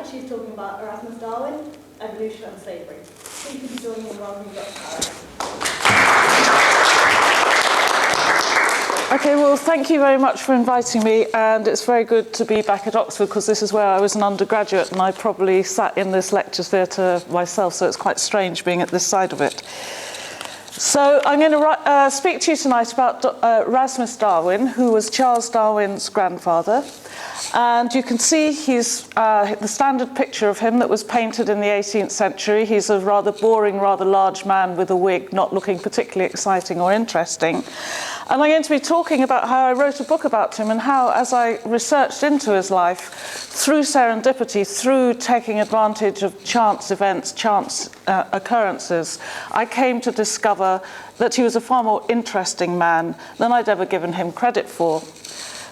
she's talking about Erasmus Darwin, evolution and slavery. Please could you join me in welcoming Dr. Fara. Okay, well, thank you very much for inviting me, and it's very good to be back at Oxford because this is where I was an undergraduate and I probably sat in this lecture theatre myself, so it's quite strange being at this side of it. So I'm going to speak to you tonight about Erasmus Darwin, who was Charles Darwin's grandfather. And you can see he's the standard picture of him that was painted in the 18th century. He's a rather boring, rather large man with a wig, not looking particularly exciting or interesting. And I'm going to be talking about how I wrote a book about him and how, as I researched into his life, through serendipity, through taking advantage of chance events, chance occurrences, I came to discover that he was a far more interesting man than I'd ever given him credit for.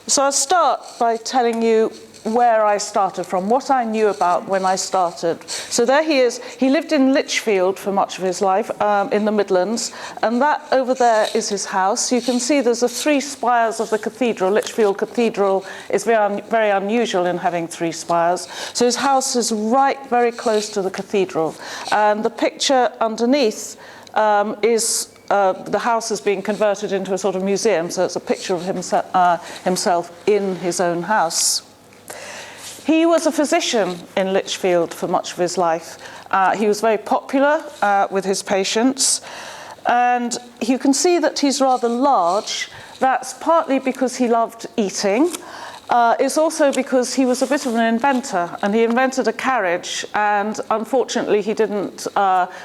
So I'll start by telling you where I started from, what I knew about when I started. So there he is. He lived in Lichfield for much of his life, in the Midlands, and that over there is his house. You can see there's the 3 spires of the cathedral. Lichfield Cathedral is very unusual in having 3 spires. So his house is right very close to the cathedral. And the picture underneath is the house is being converted into a sort of museum, so it's a picture of himself in his own house. He was a physician in Lichfield for much of his life. He was very popular with his patients, and you can see that he's rather large. That's partly because he loved eating. It's also because he was a bit of an inventor, and he invented a carriage, and unfortunately he didn't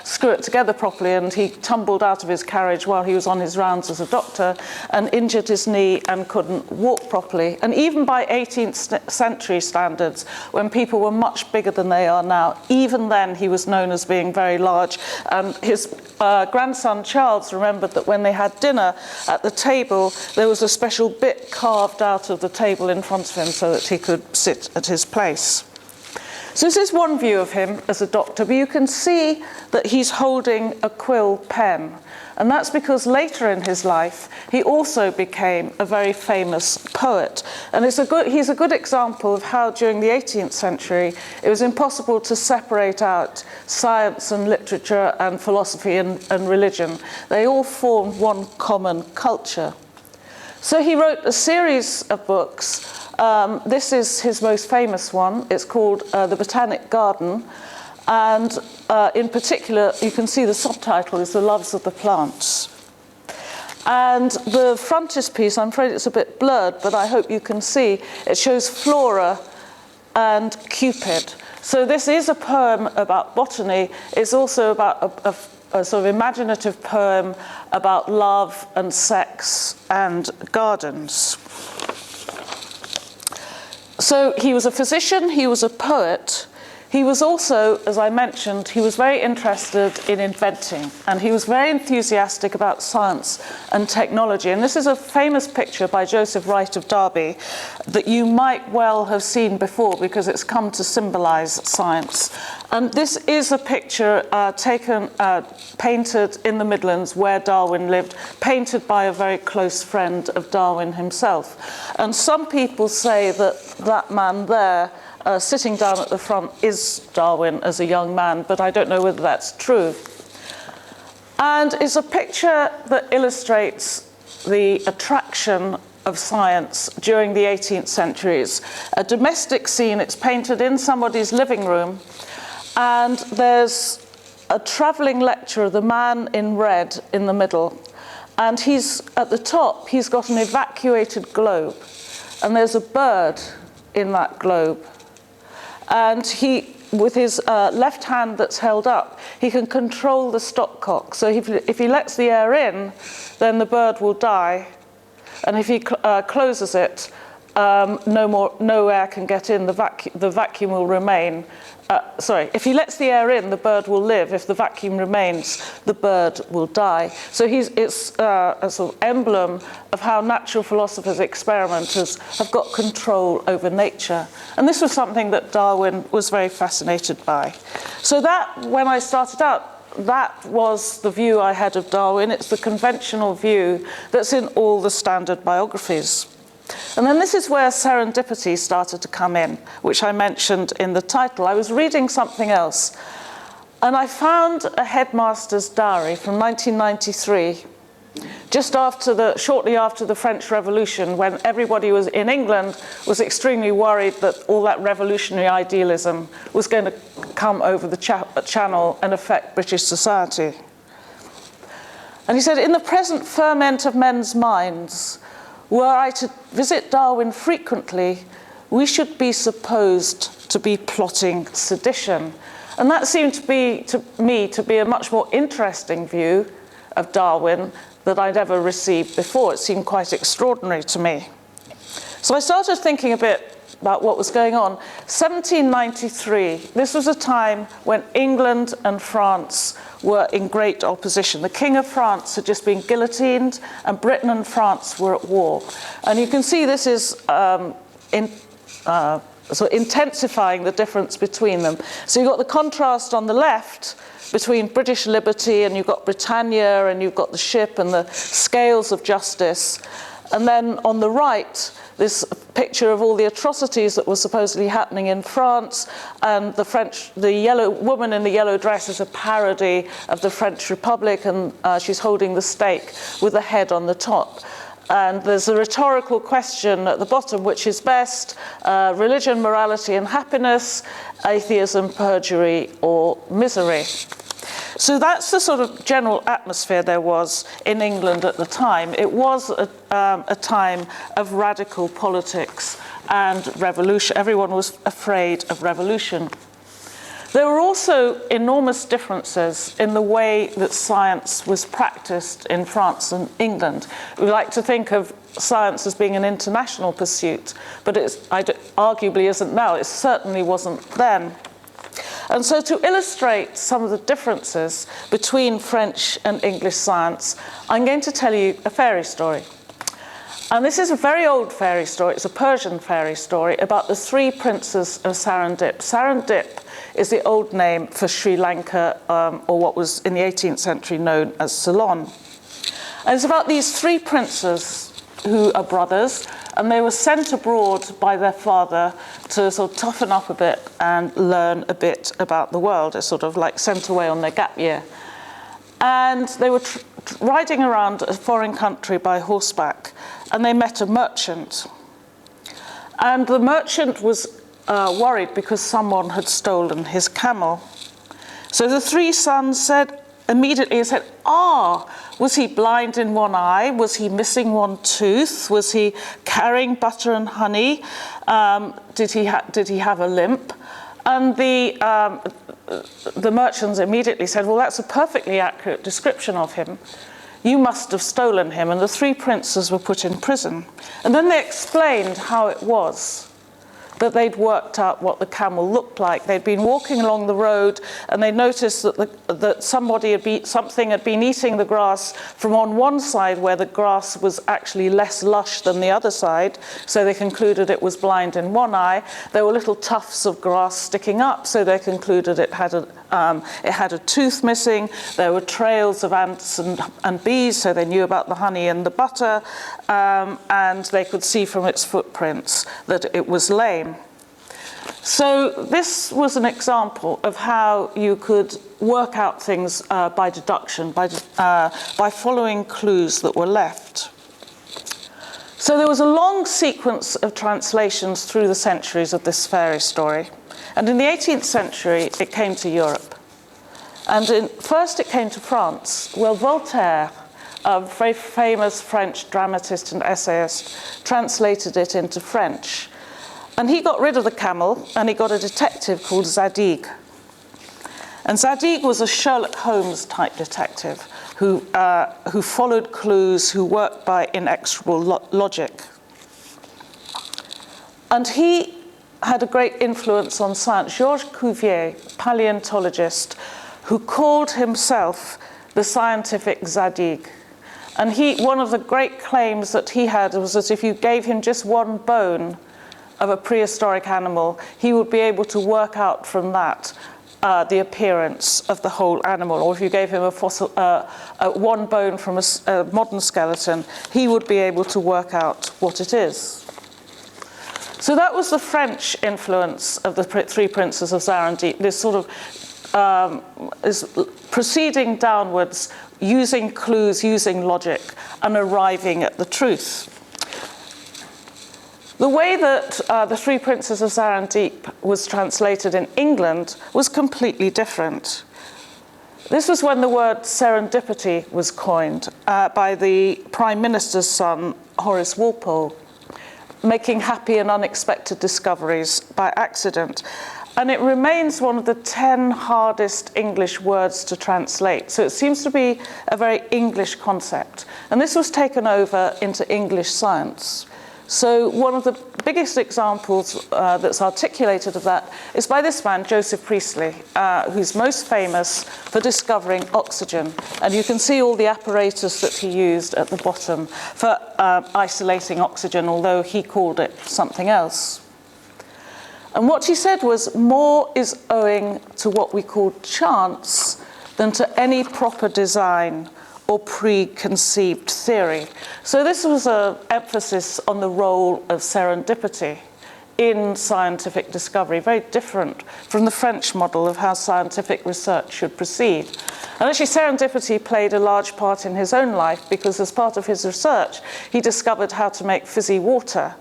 screw it together properly, and he tumbled out of his carriage while he was on his rounds as a doctor and injured his knee and couldn't walk properly. And even by 18th century standards, when people were much bigger than they are now, even then he was known as being very large. And his grandson Charles remembered that when they had dinner at the table, there was a special bit carved out of the table in front of him so that he could sit at his place. So this is one view of him as a doctor, but you can see that he's holding a quill pen. And that's because later in his life, he also became a very famous poet. And he's a good example of how during the 18th century, it was impossible to separate out science and literature and philosophy and religion. They all formed one common culture. So he wrote a series of books. This is his most famous one. It's called The Botanic Garden. And in particular, you can see the subtitle is The Loves of the Plants. And the frontispiece, I'm afraid it's a bit blurred, but I hope you can see, it shows Flora and Cupid. So this is a poem about botany. It's also about a sort of imaginative poem about love and sex and gardens. So he was a physician, he was a poet. He was also, as I mentioned, he was very interested in inventing, and he was very enthusiastic about science and technology. And this is a famous picture by Joseph Wright of Derby that you might well have seen before because it's come to symbolize science. And this is a picture painted in the Midlands where Darwin lived, painted by a very close friend of Darwin himself. And some people say that that man there, sitting down at the front, is Darwin as a young man, but I don't know whether that's true. And it's a picture that illustrates the attraction of science during the 18th century. It's a domestic scene. It's painted in somebody's living room, and there's a travelling lecturer, the man in red, in the middle, and he's at the top. He's got an evacuated globe, and there's a bird in that globe. And he, with his left hand that's held up, he can control the stopcock. So if he lets the air in, then the bird will die. And if he closes it, no air can get in, the vacuum will remain. If he lets the air in, the bird will live. If the vacuum remains, the bird will die. So it's a sort of emblem of how natural philosophers, experimenters, have got control over nature. And this was something that Darwin was very fascinated by. So that, when I started out, that was the view I had of Darwin. It's the conventional view that's in all the standard biographies. And then this is where serendipity started to come in, which I mentioned in the title. I was reading something else, and I found a headmaster's diary from 1993, shortly after the French Revolution, when everybody was in England was extremely worried that all that revolutionary idealism was going to come over the channel and affect British society. And he said, "In the present ferment of men's minds, were I to visit Darwin frequently, we should be supposed to be plotting sedition." And that seemed to me to be a much more interesting view of Darwin that I'd ever received before. It seemed quite extraordinary to me. So I started thinking a bit about what was going on. 1793, this was a time when England and France were in great opposition. The King of France had just been guillotined, and Britain and France were at war. And you can see this is intensifying the difference between them. So you've got the contrast on the left between British liberty, and you've got Britannia, and you've got the ship and the scales of justice. And then on the right, this picture of all the atrocities that were supposedly happening in France, and the yellow woman in the yellow dress is a parody of the French Republic, and she's holding the stake with the head on the top. And there's a rhetorical question at the bottom, which is best, religion, morality, and happiness, atheism, perjury, or misery. So that's the sort of general atmosphere there was in England at the time. It was a time of radical politics and revolution. Everyone was afraid of revolution. There were also enormous differences in the way that science was practiced in France and England. We like to think of science as being an international pursuit, but it arguably isn't now. It certainly wasn't then. And so to illustrate some of the differences between French and English science, I'm going to tell you a fairy story. And this is a very old fairy story. It's a Persian fairy story about the three princes of Serendip. Serendip is the old name for Sri Lanka, or what was in the 18th century known as Ceylon. And it's about these three princes who are brothers, and they were sent abroad by their father to sort of toughen up a bit and learn a bit about the world. It's sort of like sent away on their gap year. And they were riding around a foreign country by horseback, and they met a merchant. And the merchant was worried because someone had stolen his camel. So the three sons immediately said, was he blind in one eye? Was he missing one tooth? Was he carrying butter and honey? Did he have a limp? And the merchants immediately said, well, that's a perfectly accurate description of him. You must have stolen him. And the three princes were put in prison. And then they explained how it was that they'd worked out what the camel looked like. They'd been walking along the road, and they noticed that something had been eating the grass from on one side where the grass was actually less lush than the other side, so they concluded it was blind in one eye. There were little tufts of grass sticking up, so they concluded it had a tooth missing. There were trails of ants and bees, so they knew about the honey and the butter, and they could see from its footprints that it was lame. So this was an example of how you could work out things by deduction, by following clues that were left. So there was a long sequence of translations through the centuries of this fairy story. And in the 18th century, it came to Europe. And first it came to France. Well, Voltaire, a very famous French dramatist and essayist, translated it into French. And he got rid of the camel, and he got a detective called Zadig. And Zadig was a Sherlock Holmes type detective who followed clues, who worked by inexorable logic. And he had a great influence on science. Georges Cuvier, paleontologist, who called himself the scientific Zadig. And one of the great claims that he had was that if you gave him just one bone of a prehistoric animal, he would be able to work out from that the appearance of the whole animal, or if you gave him a fossil, one bone from a modern skeleton, he would be able to work out what it is. So that was the French influence of the Three Princes of Serendip, this sort of is proceeding downwards, using clues, using logic, and arriving at the truth. The way that the Three Princes of Serendip was translated in England was completely different. This was when the word serendipity was coined by the Prime Minister's son, Horace Walpole, making happy and unexpected discoveries by accident. And it remains one of the 10 hardest English words to translate. So it seems to be a very English concept. And this was taken over into English science. So one of the biggest examples that's articulated of that is by this man, Joseph Priestley, who's most famous for discovering oxygen. And you can see all the apparatus that he used at the bottom for isolating oxygen, although he called it something else. And what he said was, more is owing to what we call chance than to any proper design or preconceived theory. So this was an emphasis on the role of serendipity in scientific discovery, very different from the French model of how scientific research should proceed. And actually serendipity played a large part in his own life, because as part of his research, he discovered how to make fizzy water.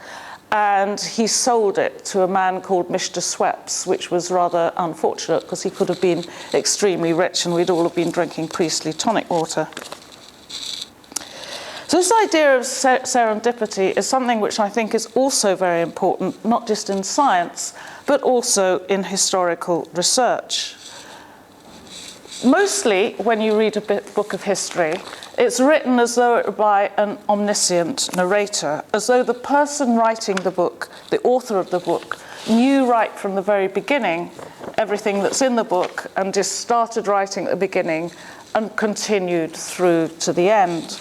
And he sold it to a man called Mr. Sweps, which was rather unfortunate because he could have been extremely rich and we'd all have been drinking Priestley tonic water. So this idea of serendipity is something which I think is also very important, not just in science, but also in historical research. Mostly, when you read a book of history, it's written as though it were by an omniscient narrator, as though the person writing the book, the author of the book, knew right from the very beginning everything that's in the book and just started writing at the beginning and continued through to the end.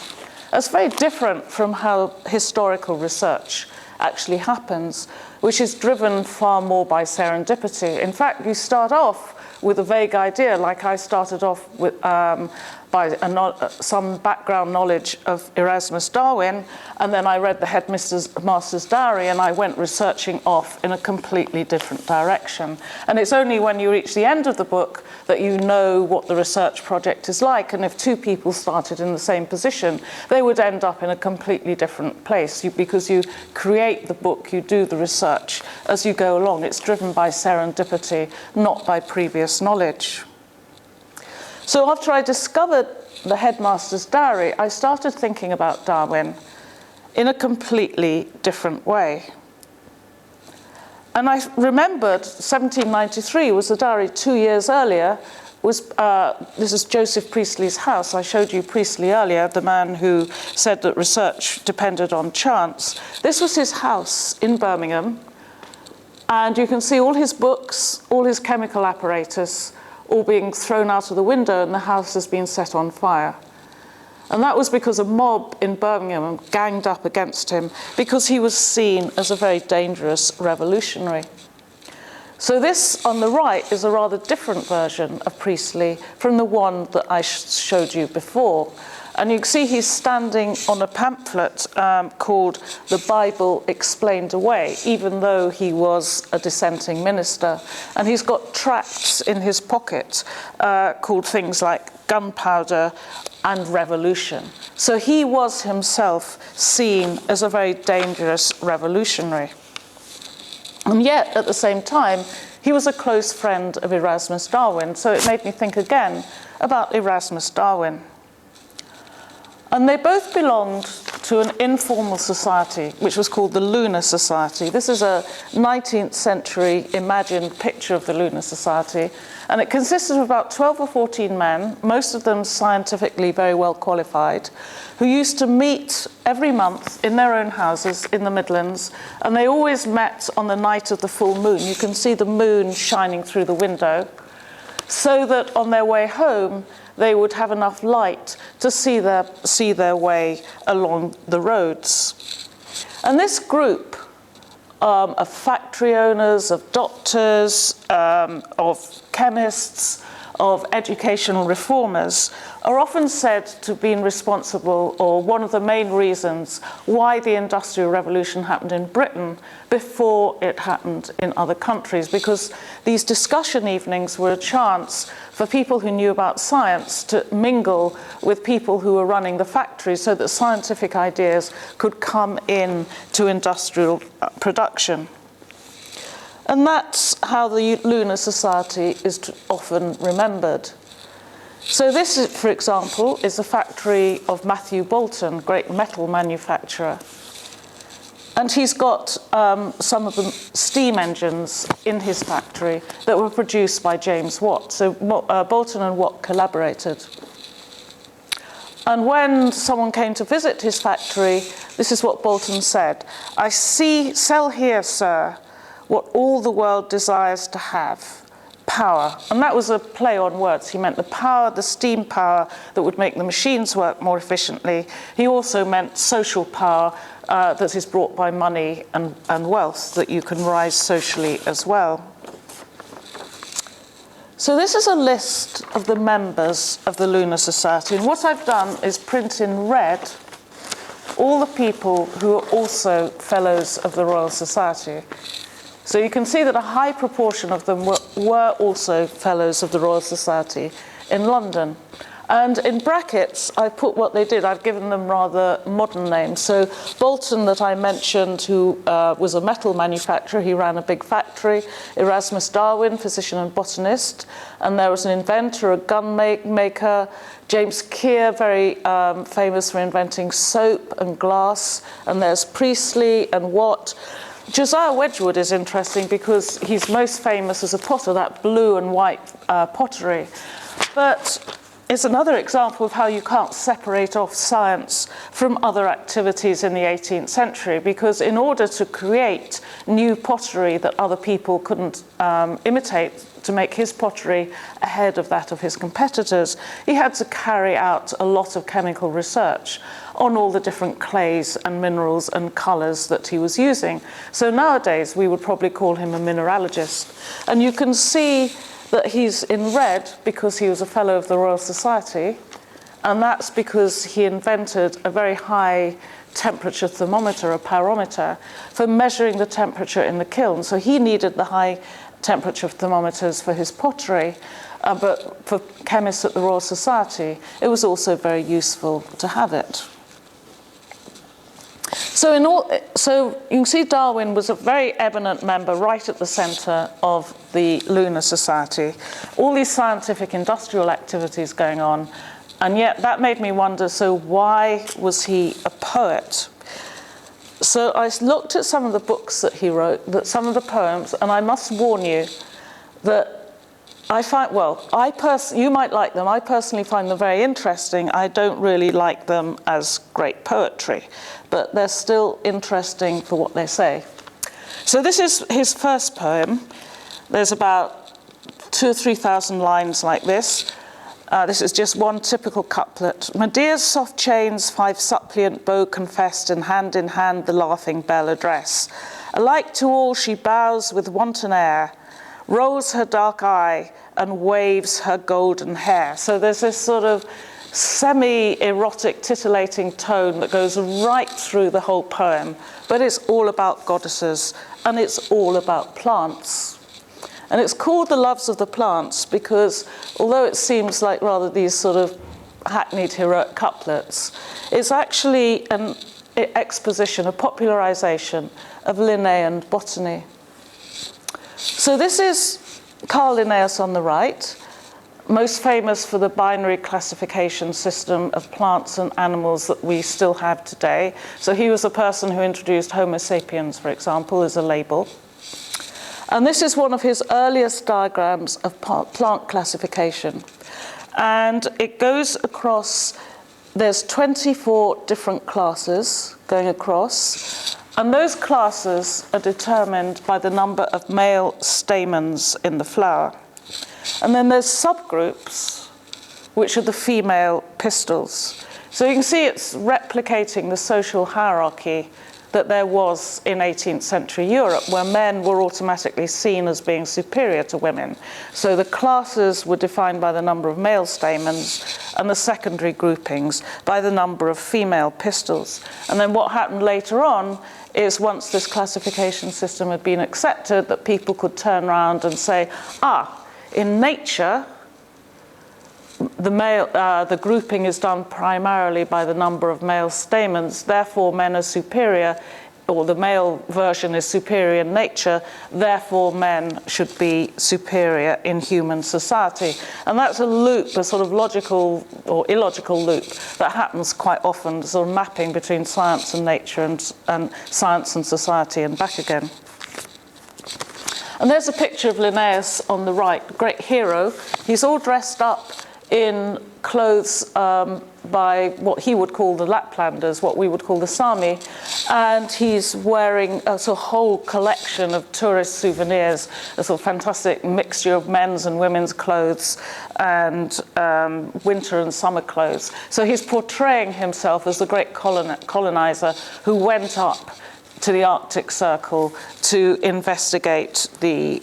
That's very different from how historical research actually happens, which is driven far more by serendipity. In fact, you start off with a vague idea, like I started off with by some background knowledge of Erasmus Darwin, and then I read the headmaster's diary and I went researching off in a completely different direction. And it's only when you reach the end of the book that you know what the research project is like, and if two people started in the same position, they would end up in a completely different place, because you create the book, you do the research as you go along. It's driven by serendipity, not by previous knowledge. So after I discovered the headmaster's diary, I started thinking about Darwin in a completely different way. And I remembered 1793 was the diary 2 years earlier. This is Joseph Priestley's house. I showed you Priestley earlier, the man who said that research depended on chance. This was his house in Birmingham. And you can see all his books, all his chemical apparatus, all being thrown out of the window, and the house has been set on fire. And that was because a mob in Birmingham ganged up against him because he was seen as a very dangerous revolutionary. So this on the right is a rather different version of Priestley from the one that I showed you before. And you can see he's standing on a pamphlet called The Bible Explained Away, even though he was a dissenting minister. And he's got tracts in his pocket called things like Gunpowder and Revolution. So he was himself seen as a very dangerous revolutionary. And yet, at the same time, he was a close friend of Erasmus Darwin. So it made me think again about Erasmus Darwin. And they both belonged to an informal society, which was called the Lunar Society. This is a 19th century imagined picture of the Lunar Society. And it consisted of about 12 or 14 men, most of them scientifically very well qualified, who used to meet every month in their own houses in the Midlands. And they always met on the night of the full moon. You can see the moon shining through the window, so that on their way home, they would have enough light to see their way along the roads. And this group of factory owners, of doctors, of chemists, of educational reformers, are often said to have been responsible, or one of the main reasons why the Industrial Revolution happened in Britain before it happened in other countries, because these discussion evenings were a chance for people who knew about science to mingle with people who were running the factories so that scientific ideas could come in to industrial production. And that's how the Lunar Society is often remembered. So this, for example, is the factory of Matthew Boulton, great metal manufacturer. And he's got some of the steam engines in his factory that were produced by James Watt. So Boulton and Watt collaborated. And when someone came to visit his factory, this is what Boulton said: "I sell here, sir, what all the world desires to have, power." And that was a play on words. He meant the power, the steam power that would make the machines work more efficiently. He also meant social power that is brought by money and wealth, that you can rise socially as well. So this is a list of the members of the Lunar Society. And what I've done is print in red all the people who are also fellows of the Royal Society. So you can see that a high proportion of them were also fellows of the Royal Society in London. And in brackets, I put what they did. I've given them rather modern names. So Boulton, that I mentioned, who was a metal manufacturer, he ran a big factory. Erasmus Darwin, physician and botanist. And there was an inventor, a gun maker. James Keir, very famous for inventing soap and glass. And there's Priestley and Watt. Josiah Wedgwood is interesting because he's most famous as a potter, that blue and white pottery. But it's another example of how you can't separate off science from other activities in the 18th century, because in order to create new pottery that other people couldn't imitate, to make his pottery ahead of that of his competitors, he had to carry out a lot of chemical research on all the different clays and minerals and colours that he was using. So nowadays we would probably call him a mineralogist. And you can see that he's in red because he was a fellow of the Royal Society, and that's because he invented a very high temperature thermometer, a pyrometer, for measuring the temperature in the kiln. So he needed the high temperature thermometers for his pottery, but for chemists at the Royal Society, it was also very useful to have it. So you can see Darwin was a very eminent member right at the centre of the Lunar Society. All these scientific industrial activities going on, and yet that made me wonder, so why was he a poet? So I looked at some of the books that he wrote, some of the poems, and I must warn you that I find, you might like them. I personally find them very interesting. I don't really like them as great poetry, but they're still interesting for what they say. So this is his first poem. There's about 2,000 or 3,000 lines like this. This is just one typical couplet. Medea's soft chains, 5 suppliant bow confessed, and hand in hand the laughing bell address. Alike to all she bows with wanton air, rolls her dark eye and waves her golden hair. So there's this sort of semi-erotic, titillating tone that goes right through the whole poem, but it's all about goddesses and it's all about plants. And it's called The Loves of the Plants because although it seems like rather these sort of hackneyed heroic couplets, it's actually an exposition, a popularization of Linnaean botany. So this is Carl Linnaeus on the right, most famous for the binary classification system of plants and animals that we still have today. So he was the person who introduced Homo sapiens, for example, as a label. And this is one of his earliest diagrams of plant classification. And it goes across, there's 24 different classes going across. And those classes are determined by the number of male stamens in the flower. And then there's subgroups, which are the female pistils. So you can see it's replicating the social hierarchy that there was in 18th century Europe, where men were automatically seen as being superior to women. So the classes were defined by the number of male stamens, and the secondary groupings by the number of female pistils. And then what happened later on is, once this classification system had been accepted, that people could turn around and say, in nature, the grouping is done primarily by the number of male stamens, therefore men are superior, or the male version is superior in nature, therefore men should be superior in human society. And that's a loop, a sort of logical or illogical loop that happens quite often, sort of mapping between science and nature and science and society and back again. And there's a picture of Linnaeus on the right, great hero. He's all dressed up in clothes by what he would call the Laplanders, what we would call the Sami, and he's wearing a sort of whole collection of tourist souvenirs, a sort of fantastic mixture of men's and women's clothes and winter and summer clothes. So he's portraying himself as the great colonizer who went up to the Arctic Circle to investigate the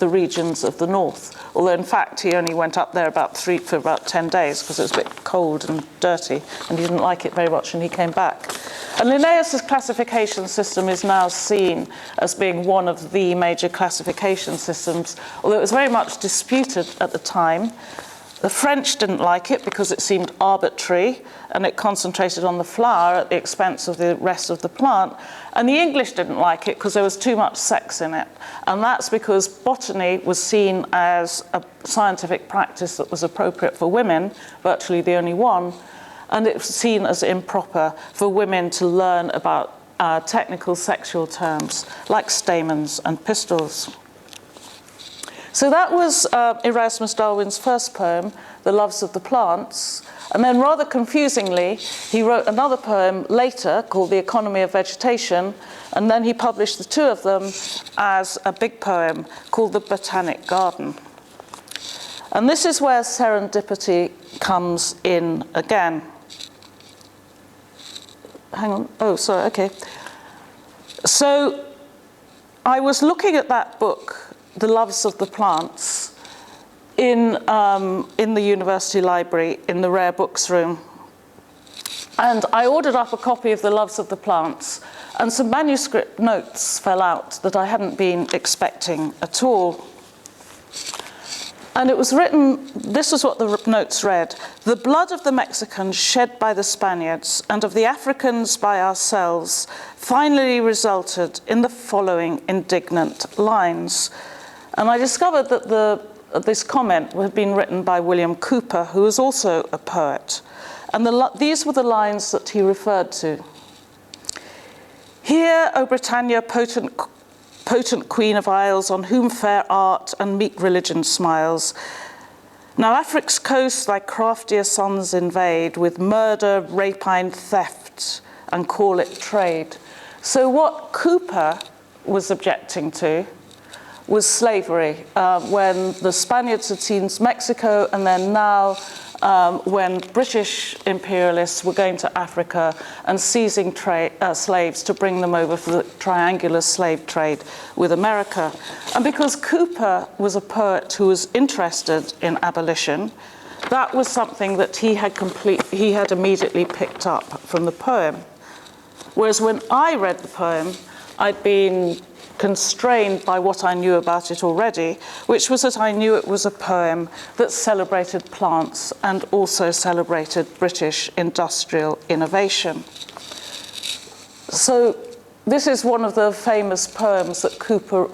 regions of the north. Although in fact he only went up there for about 10 days because it was a bit cold and dirty and he didn't like it very much, and he came back. And Linnaeus's classification system is now seen as being one of the major classification systems, although it was very much disputed at the time. The French didn't like it because it seemed arbitrary and it concentrated on the flower at the expense of the rest of the plant. And the English didn't like it because there was too much sex in it. And that's because botany was seen as a scientific practice that was appropriate for women, virtually the only one, and it was seen as improper for women to learn about technical sexual terms like stamens and pistils. So that was Erasmus Darwin's first poem, The Loves of the Plants. And then rather confusingly, he wrote another poem later called The Economy of Vegetation, and then he published the two of them as a big poem called The Botanic Garden. And this is where serendipity comes in again. Hang on. Oh, sorry, okay. So I was looking at that book, The Loves of the Plants, in the university library in the rare books room. And I ordered up a copy of The Loves of the Plants, and some manuscript notes fell out that I hadn't been expecting at all. And it was written, this is what the notes read: "The blood of the Mexicans shed by the Spaniards and of the Africans by ourselves finally resulted in the following indignant lines." And I discovered that this comment had been written by William Cooper, who was also a poet. And these were the lines that he referred to. "Hear, O Britannia, potent queen of isles, on whom fair art and meek religion smiles. Now Afric's coast thy craftier sons invade, with murder, rapine, theft, and call it trade." So what Cooper was objecting to was slavery, when the Spaniards had seized Mexico, and then now when British imperialists were going to Africa and seizing slaves to bring them over for the triangular slave trade with America. And because Cooper was a poet who was interested in abolition, that was something that he had immediately picked up from the poem. Whereas when I read the poem, I'd been constrained by what I knew about it already, which was that I knew it was a poem that celebrated plants and also celebrated British industrial innovation. So this is one of the famous poems that Cooper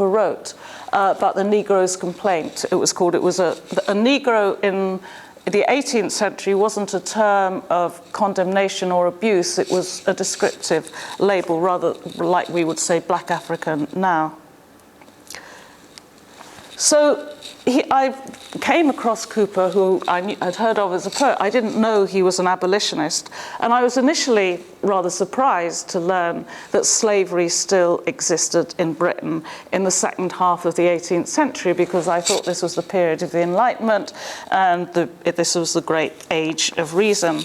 wrote about the Negro's complaint. It was a Negro in the 18th century wasn't a term of condemnation or abuse, it was a descriptive label, rather like we would say black African now. So I came across Cooper, who I'd heard of as a poet. I didn't know he was an abolitionist, and I was initially rather surprised to learn that slavery still existed in Britain in the second half of the 18th century, because I thought this was the period of the Enlightenment and this was the great age of reason.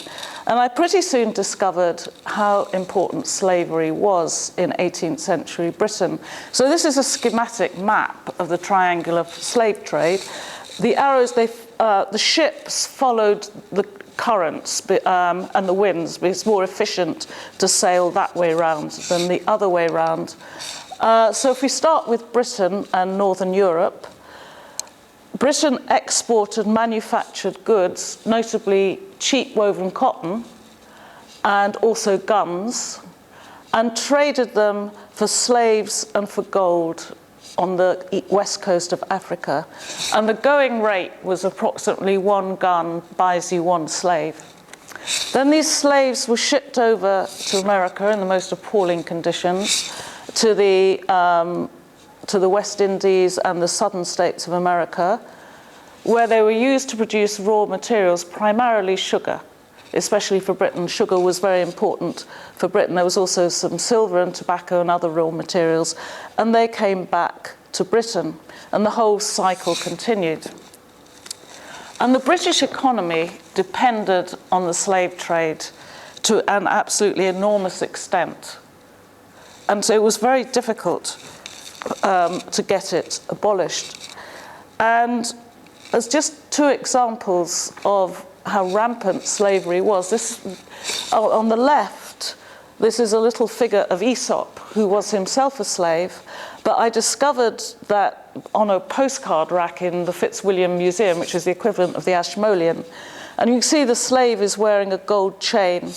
And I pretty soon discovered how important slavery was in 18th century Britain. So this is a schematic map of the triangular slave trade. The arrows, the ships followed the currents and the winds, because it's more efficient to sail that way round than the other way round. So if we start with Britain and Northern Europe, Britain exported manufactured goods, notably cheap woven cotton and also guns, and traded them for slaves and for gold on the west coast of Africa. And the going rate was approximately 1 gun buys you 1 slave. Then these slaves were shipped over to America in the most appalling conditions, to the West Indies and the southern states of America, where they were used to produce raw materials, primarily sugar, especially for Britain. Sugar was very important for Britain. There was also some silver and tobacco and other raw materials, and they came back to Britain, and the whole cycle continued. And the British economy depended on the slave trade to an absolutely enormous extent. And so it was very difficult to get it abolished. And as just 2 examples of how rampant slavery was, this, on the left, this is a little figure of Aesop, who was himself a slave, but I discovered that on a postcard rack in the Fitzwilliam Museum, which is the equivalent of the Ashmolean. And you can see the slave is wearing a gold chain.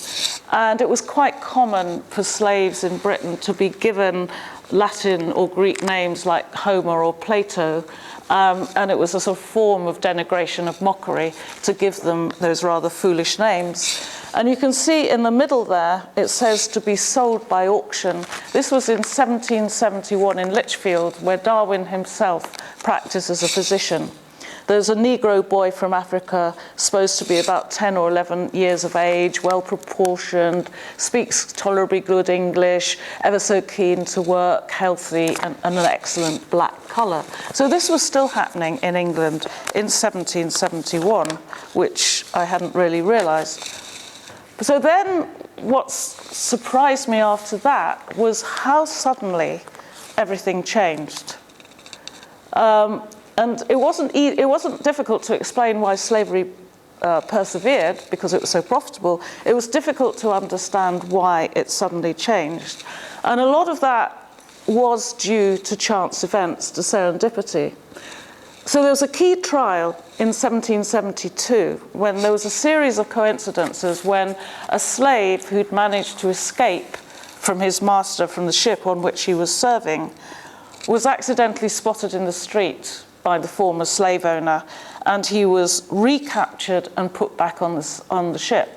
And it was quite common for slaves in Britain to be given Latin or Greek names like Homer or Plato. And it was a sort of form of denigration, of mockery, to give them those rather foolish names. And you can see in the middle there, it says to be sold by auction. This was in 1771 in Lichfield, where Darwin himself practiced as a physician. There's a Negro boy from Africa, supposed to be about 10 or 11 years of age, well-proportioned, speaks tolerably good English, ever so keen to work, healthy, and an excellent black colour. So this was still happening in England in 1771, which I hadn't really realised. So then what surprised me after that was how suddenly everything changed. And it wasn't difficult to explain why slavery persevered, because it was so profitable. It was difficult to understand why it suddenly changed. And a lot of that was due to chance events, to serendipity. So there was a key trial in 1772 when there was a series of coincidences when a slave who'd managed to escape from his master, from the ship on which he was serving, was accidentally spotted in the street by the former slave owner, and he was recaptured and put back on the ship.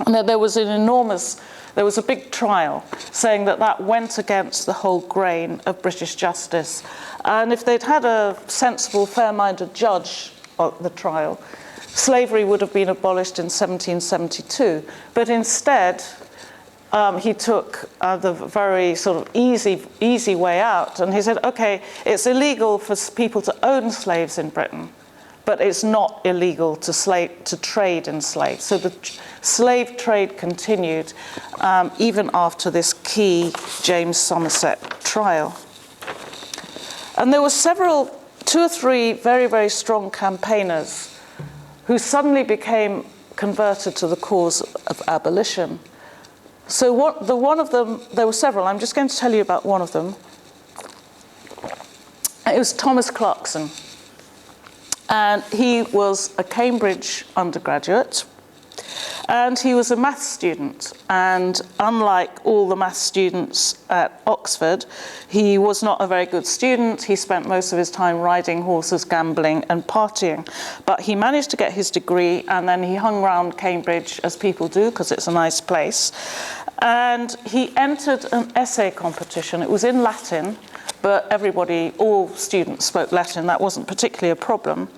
And there was a big trial saying that went against the whole grain of British justice. And if they'd had a sensible, fair-minded judge at the trial, slavery would have been abolished in 1772. But instead, he took the very sort of easy way out, and he said, okay, it's illegal for people to own slaves in Britain, but it's not illegal to trade in slaves. So the slave trade continued even after this key James Somerset trial. And there were 2 or 3 very, very strong campaigners who suddenly became converted to the cause of abolition. So one of them, there were several, I'm just going to tell you about one of them. It was Thomas Clarkson. And he was a Cambridge undergraduate, and he was a maths student. And unlike all the maths students at Oxford, he was not a very good student. He spent most of his time riding horses, gambling, and partying. But he managed to get his degree, and then he hung around Cambridge, as people do, because it's a nice place. And he entered an essay competition. It was in Latin, but all students spoke Latin. That wasn't particularly a problem.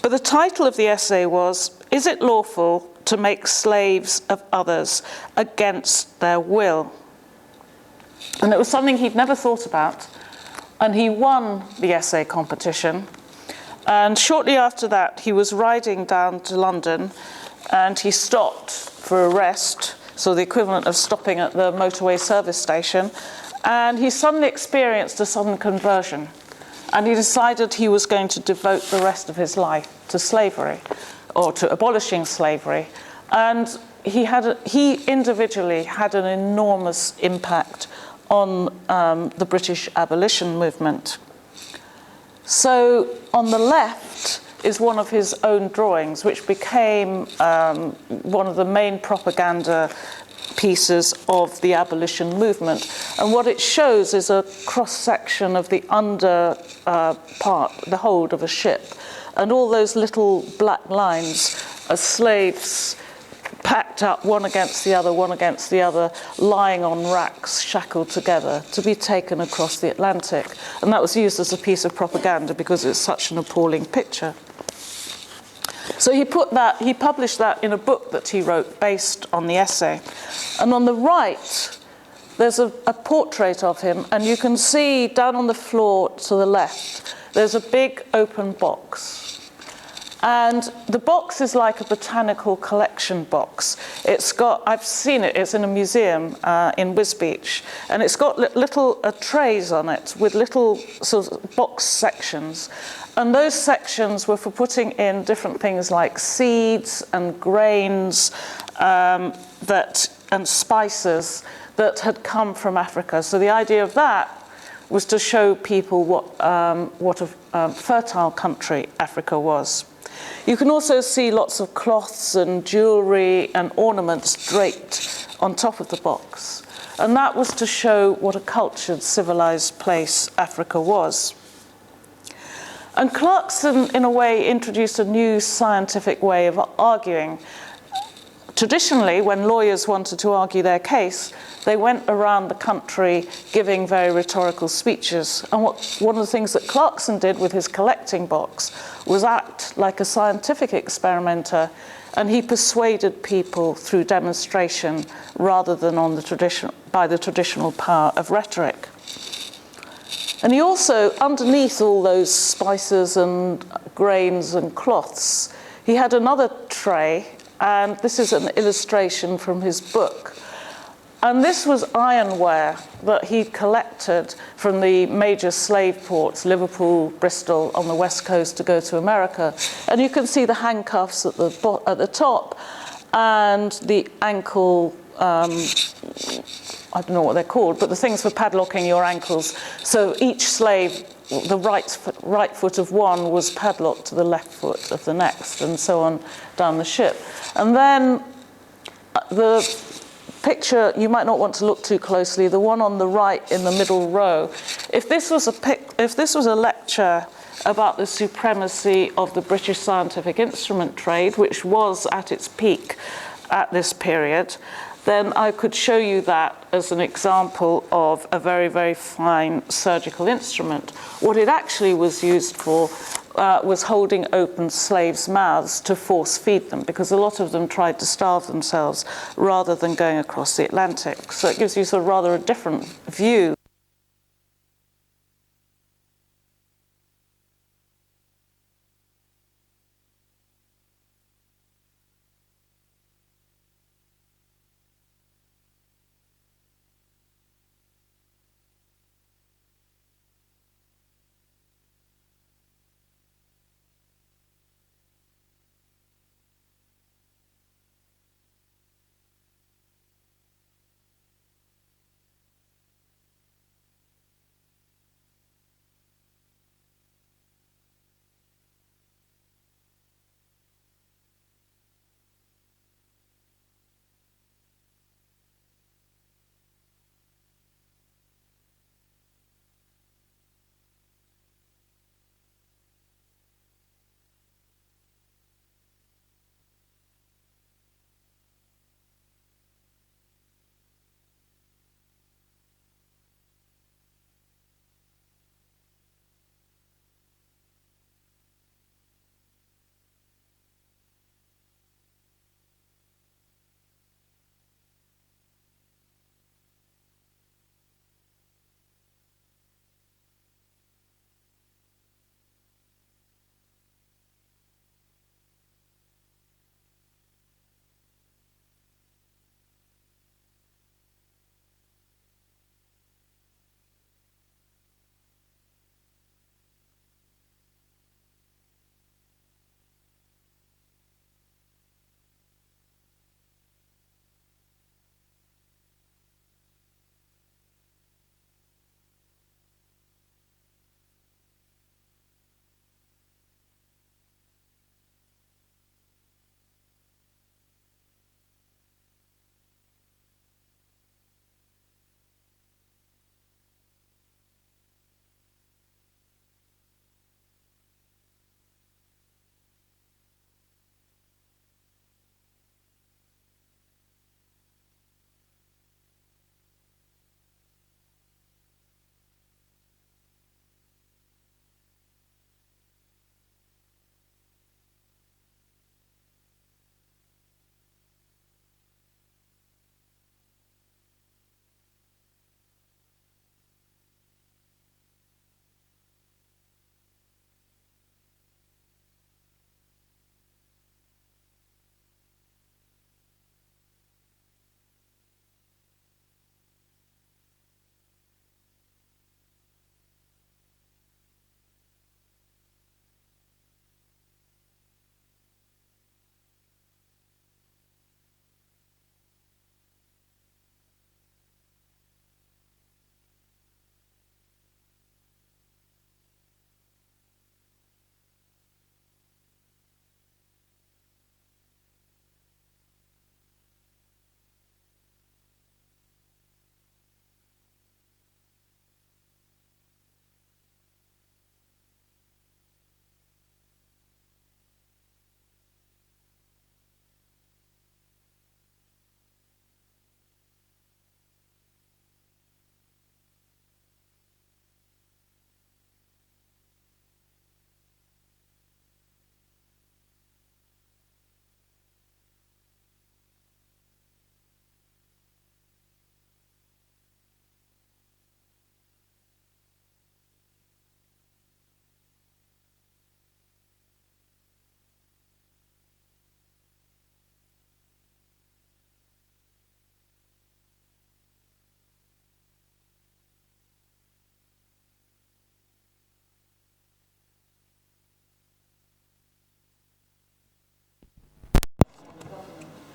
But the title of the essay was, "Is it lawful to make slaves of others against their will. And it was something he'd never thought about. And he won the essay competition. And shortly after that, he was riding down to London and he stopped for a rest, so the equivalent of stopping at the motorway service station. And he suddenly experienced a sudden conversion. And he decided he was going to devote the rest of his life to slavery, or to abolishing slavery. And he individually had an enormous impact on the British abolition movement. So on the left is one of his own drawings, which became one of the main propaganda pieces of the abolition movement. And what it shows is a cross-section of the under part, the hold of a ship. And all those little black lines are slaves packed up one against the other, lying on racks, shackled together, to be taken across the Atlantic. And that was used as a piece of propaganda because it's such an appalling picture. So he published that in a book that he wrote based on the essay. And on the right, there's a portrait of him, and you can see down on the floor to the left, there's a big open box. And the box is like a botanical collection box. I've seen it, it's in a museum in Wisbech, and it's got little trays on it with little sort of box sections. And those sections were for putting in different things like seeds and grains and spices that had come from Africa. So the idea of that was to show people what a fertile country Africa was. You can also see lots of cloths and jewellery and ornaments draped on top of the box. And that was to show what a cultured, civilised place Africa was. And Clarkson, in a way, introduced a new scientific way of arguing. Traditionally, when lawyers wanted to argue their case, they went around the country giving very rhetorical speeches. And one of the things that Clarkson did with his collecting box was act like a scientific experimenter, and he persuaded people through demonstration rather than by the traditional power of rhetoric. And he also, underneath all those spices and grains and cloths, he had another tray, and this is an illustration from his book. And this was ironware that he collected from the major slave ports, Liverpool, Bristol, on the west coast to go to America. And you can see the handcuffs at the top and the ankle, I don't know what they're called, but the things for padlocking your ankles. So each slave, the right foot of one was padlocked to the left foot of the next, and so on down the ship. And then the picture, you might not want to look too closely, the one on the right in the middle row. If this was a lecture about the supremacy of the British scientific instrument trade, which was at its peak at this period, then I could show you that as an example of a very, very fine surgical instrument. What it actually was used for was holding open slaves' mouths to force feed them, because a lot of them tried to starve themselves rather than going across the Atlantic. So it gives you sort of rather a different view.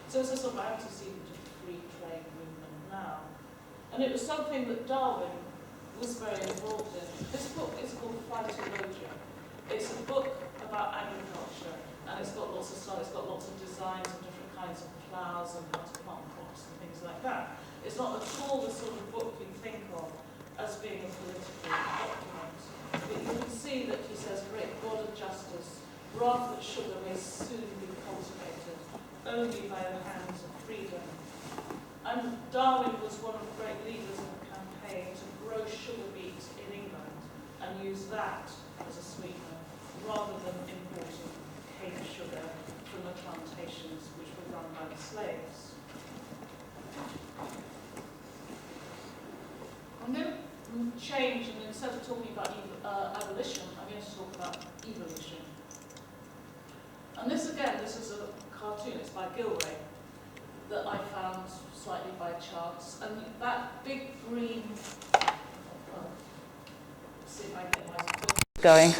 So it's a sort of antecedent of the free trade movement now. And it was something that Darwin was very involved in. This book is called Phytologia. It's a book about agriculture, and it's got lots of stuff, it's got lots of designs of different kinds of flowers and how to plant crops and things like that. It's not at all the sort of book you think of as being a political document. But you can see that he says, great God of justice, rather that sugar may soon be cultivated only by the hands of freedom. And Darwin was one of the great leaders in the campaign to grow sugar beet in England and use that as a sweetener, rather than importing cane sugar from the plantations which were run by the slaves. I'm going to change, and instead of talking about abolition, I'm going to talk about evolution. And this is a cartoon, it's by Gilray, that I found slightly by chance. And that big green, see if I can get my going.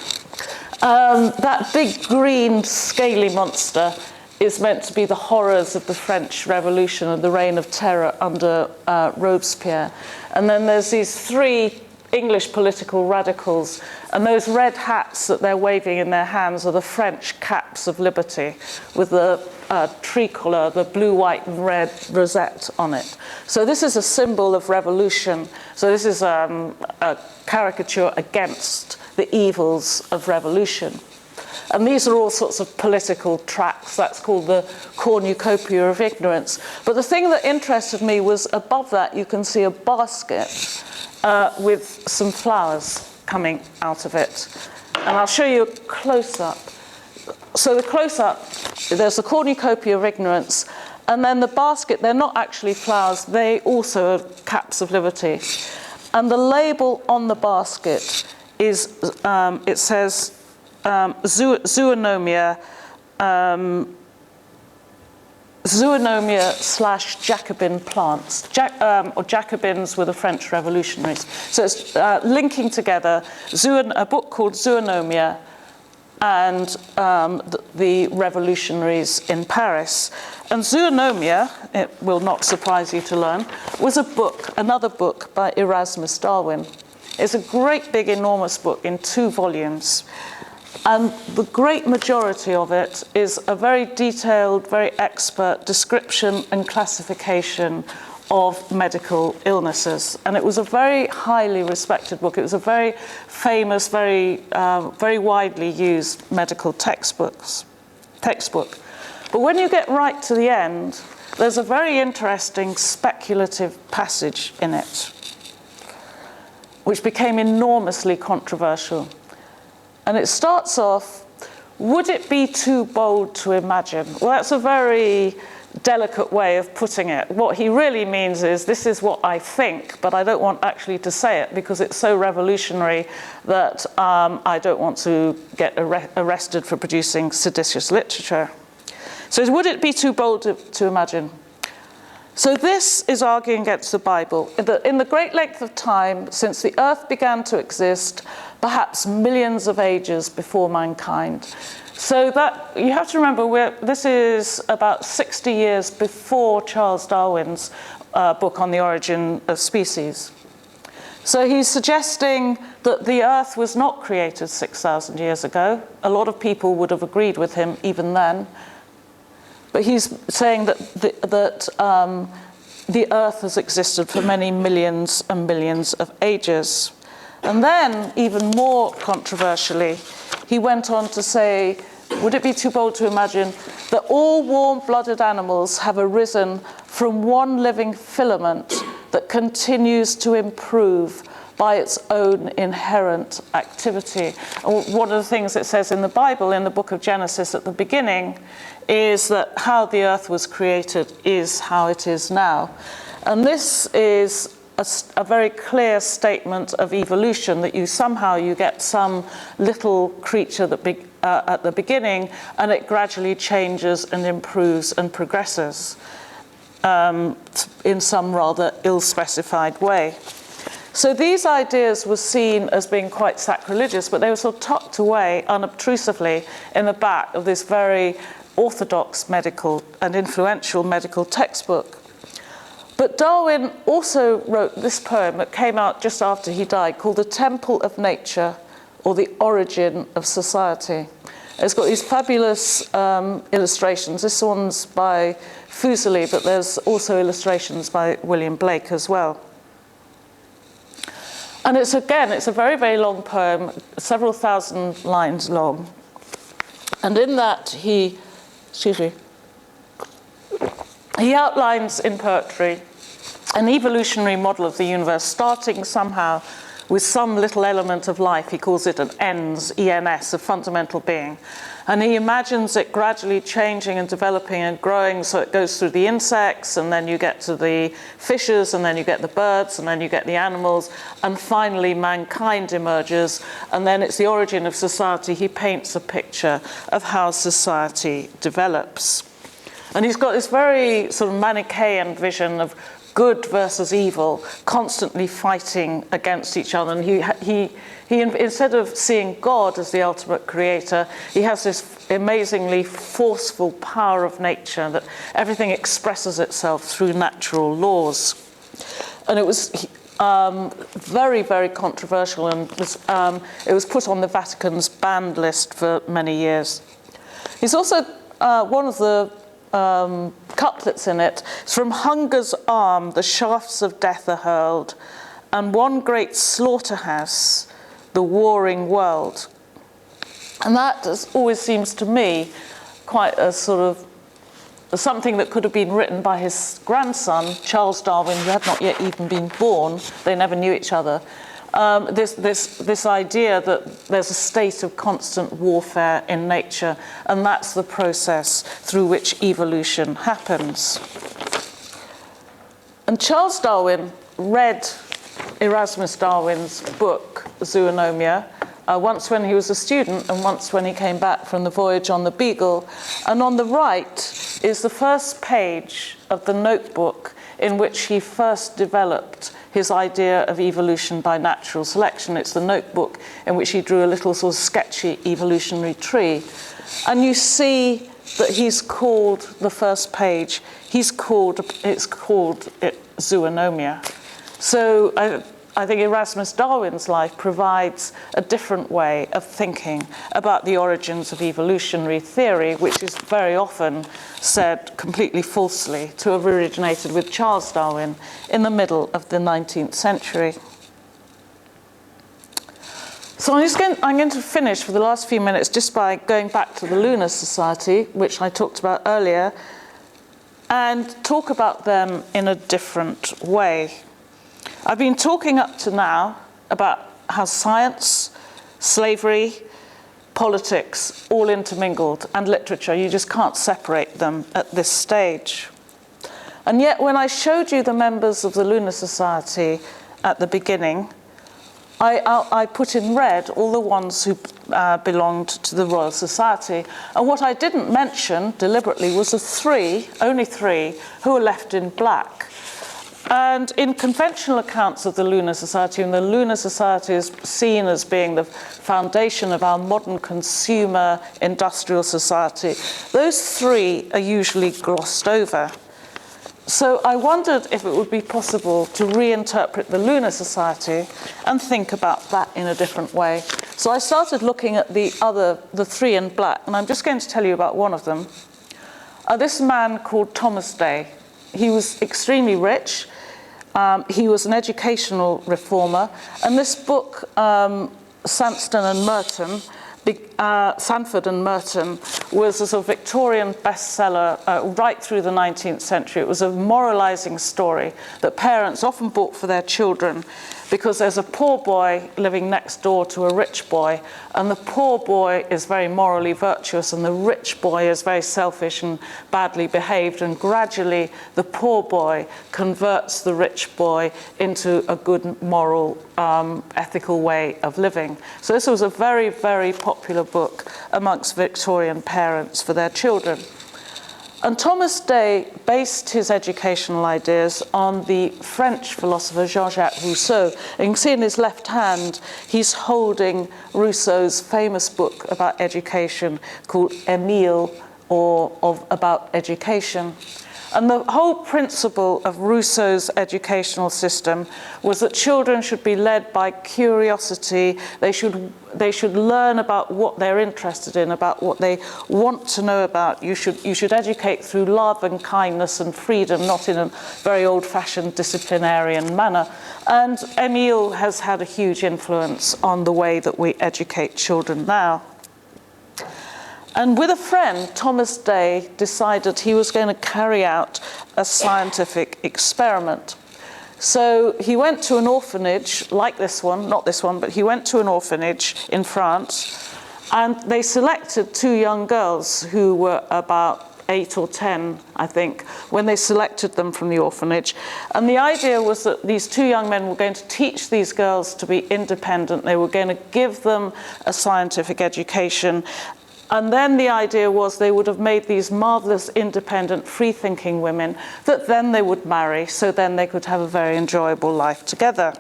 That big green scaly monster is meant to be the horrors of the French Revolution and the Reign of Terror under Robespierre. And then there's these three English political radicals, and those red hats that they're waving in their hands are the French caps of liberty with the tricolour, the blue, white and red rosette on it. So this is a symbol of revolution. So this is a caricature against the evils of revolution. And these are all sorts of political tracts. That's called the Cornucopia of Ignorance. But the thing that interested me was above that you can see a basket with some flowers coming out of it. And I'll show you a close-up. So the close-up, there's the Cornucopia of Ignorance, and then the basket, they're not actually flowers, they also are caps of liberty. And the label on the basket is, it says, zoonomia /Jacobin plants, or Jacobins were the French revolutionaries. So it's linking together a book called Zoonomia and the revolutionaries in Paris. And Zoonomia, it will not surprise you to learn, was another book by Erasmus Darwin. It's a great big enormous book in 2 volumes. And the great majority of it is a very detailed, very expert description and classification of medical illnesses. And it was a very highly respected book. It was a very famous, very widely used medical textbook. But when you get right to the end, there's a very interesting speculative passage in it, which became enormously controversial. And it starts off, would it be too bold to imagine? Well, that's a very delicate way of putting it. What he really means is, this is what I think, but I don't want actually to say it because it's so revolutionary that I don't want to get arrested for producing seditious literature. So would it be too bold to imagine? So this is arguing against the Bible. In the great length of time since the earth began to exist, perhaps millions of ages before mankind. So that you have to remember, this is about 60 years before Charles Darwin's book on the origin of species. So he's suggesting that the earth was not created 6,000 years ago. A lot of people would have agreed with him even then. But he's saying that the earth has existed for many millions and millions of ages. And then, even more controversially, he went on to say, would it be too bold to imagine that all warm-blooded animals have arisen from one living filament that continues to improve by its own inherent activity? And one of the things it says in the Bible, in the book of Genesis at the beginning, is that how the earth was created is how it is now. And this is a very clear statement of evolution, that you get some little creature that at the beginning, and it gradually changes and improves and progresses in some rather ill-specified way. So these ideas were seen as being quite sacrilegious, but they were sort of tucked away unobtrusively in the back of this very orthodox medical and influential medical textbook. But Darwin also wrote this poem that came out just after he died, called The Temple of Nature, or The Origin of Society. It's got these fabulous illustrations. This one's by Fuseli, but there's also illustrations by William Blake as well. And it's a very, very long poem, several thousand lines long. And in that he outlines in poetry an evolutionary model of the universe, starting somehow with some little element of life. He calls it an ENS, E-N-S, a fundamental being. And he imagines it gradually changing and developing and growing, so it goes through the insects, and then you get to the fishes, and then you get the birds, and then you get the animals, and finally mankind emerges, and then it's the origin of society. He paints a picture of how society develops. And he's got this very sort of Manichaean vision of good versus evil, constantly fighting against each other. And he instead of seeing God as the ultimate creator, he has this amazingly forceful power of nature that everything expresses itself through natural laws. And it was very, very controversial, and it was put on the Vatican's banned list for many years. He's also one of the couplets in it. It's from hunger's arm, the shafts of death are hurled, and one great slaughterhouse, the warring world. And that always seems to me quite a sort of something that could have been written by his grandson, Charles Darwin, who had not yet even been born. They never knew each other. This idea that there's a state of constant warfare in nature, and that's the process through which evolution happens. And Charles Darwin read Erasmus Darwin's book, Zoonomia, once when he was a student and once when he came back from the voyage on the Beagle. And on the right is the first page of the notebook in which he first developed his idea of evolution by natural selection. It's the notebook in which he drew a little sort of sketchy evolutionary tree. And you see that he's called the first page, it's called Zoonomia. So I think Erasmus Darwin's life provides a different way of thinking about the origins of evolutionary theory, which is very often said completely falsely to have originated with Charles Darwin in the middle of the 19th century. So I'm going to finish for the last few minutes just by going back to the Lunar Society, which I talked about earlier, and talk about them in a different way. I've been talking up to now about how science, slavery, politics all intermingled, and literature, you just can't separate them at this stage. And yet when I showed you the members of the Lunar Society at the beginning, I put in red all the ones who belonged to the Royal Society. And what I didn't mention deliberately was only three, who were left in black. And in conventional accounts of the Lunar Society, and the Lunar Society is seen as being the foundation of our modern consumer industrial society, those three are usually glossed over. So I wondered if it would be possible to reinterpret the Lunar Society and think about that in a different way. So I started looking at the three in black, and I'm just going to tell you about one of them. This man called Thomas Day. He was extremely rich. He was an educational reformer. And this book, Sanford and Merton, was a sort of Victorian bestseller right through the 19th century. It was a moralizing story that parents often bought for their children because there's a poor boy living next door to a rich boy, and the poor boy is very morally virtuous and the rich boy is very selfish and badly behaved, and gradually the poor boy converts the rich boy into a good moral, ethical way of living. So this was a very, very popular book amongst Victorian parents for their children. And Thomas Day based his educational ideas on the French philosopher Jean-Jacques Rousseau. And you can see in his left hand, he's holding Rousseau's famous book about education called Émile, about education. And the whole principle of Rousseau's educational system was that children should be led by curiosity. They should learn about what they're interested in, about what they want to know about. You should educate through love and kindness and freedom, not in a very old-fashioned disciplinarian manner. And Émile has had a huge influence on the way that we educate children now. And with a friend, Thomas Day decided he was going to carry out a scientific experiment. So he went to an orphanage like this one, not this one, but he went to an orphanage in France, and they selected 2 young girls who were about 8 or 10, I think, when they selected them from the orphanage. And the idea was that these 2 young men were going to teach these girls to be independent. They were going to give them a scientific education. And then the idea was they would have made these marvelous, independent, free-thinking women that then they would marry, so then they could have a very enjoyable life together.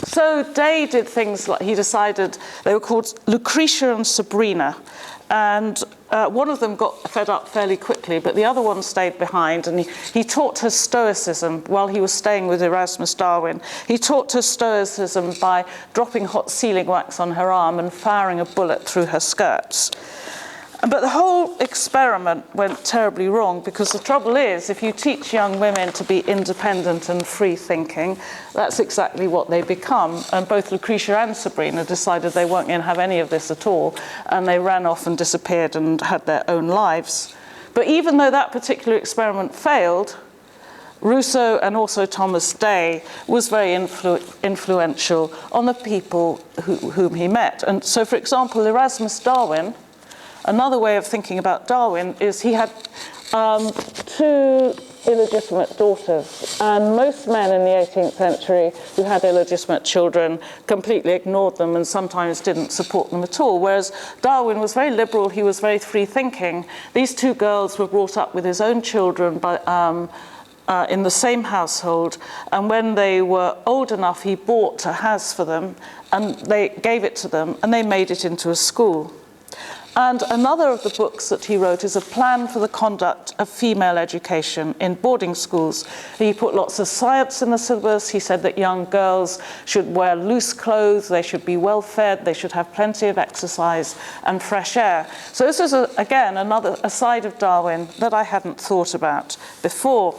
So Day did things like, he decided, they were called Lucretia and Sabrina, and one of them got fed up fairly quickly, but the other one stayed behind, and he taught her Stoicism while he was staying with Erasmus Darwin. He taught her Stoicism by dropping hot sealing wax on her arm and firing a bullet through her skirts. But the whole experiment went terribly wrong, because the trouble is, if you teach young women to be independent and free-thinking, that's exactly what they become. And both Lucretia and Sabrina decided they weren't going to have any of this at all, and they ran off and disappeared and had their own lives. But even though that particular experiment failed, Rousseau and also Thomas Day was very influential on the people whom he met. And so, for example, Erasmus Darwin, another way of thinking about Darwin is he had 2 illegitimate daughters, and most men in the 18th century who had illegitimate children completely ignored them and sometimes didn't support them at all, whereas Darwin was very liberal, he was very free-thinking. These 2 girls were brought up with his own children in the same household, and when they were old enough, he bought a house for them, and they gave it to them, and they made it into a school. And another of the books that he wrote is a plan for the conduct of female education in boarding schools. He put lots of science in the syllabus. He said that young girls should wear loose clothes, they should be well fed, they should have plenty of exercise and fresh air. So this is, again, a side of Darwin that I hadn't thought about before.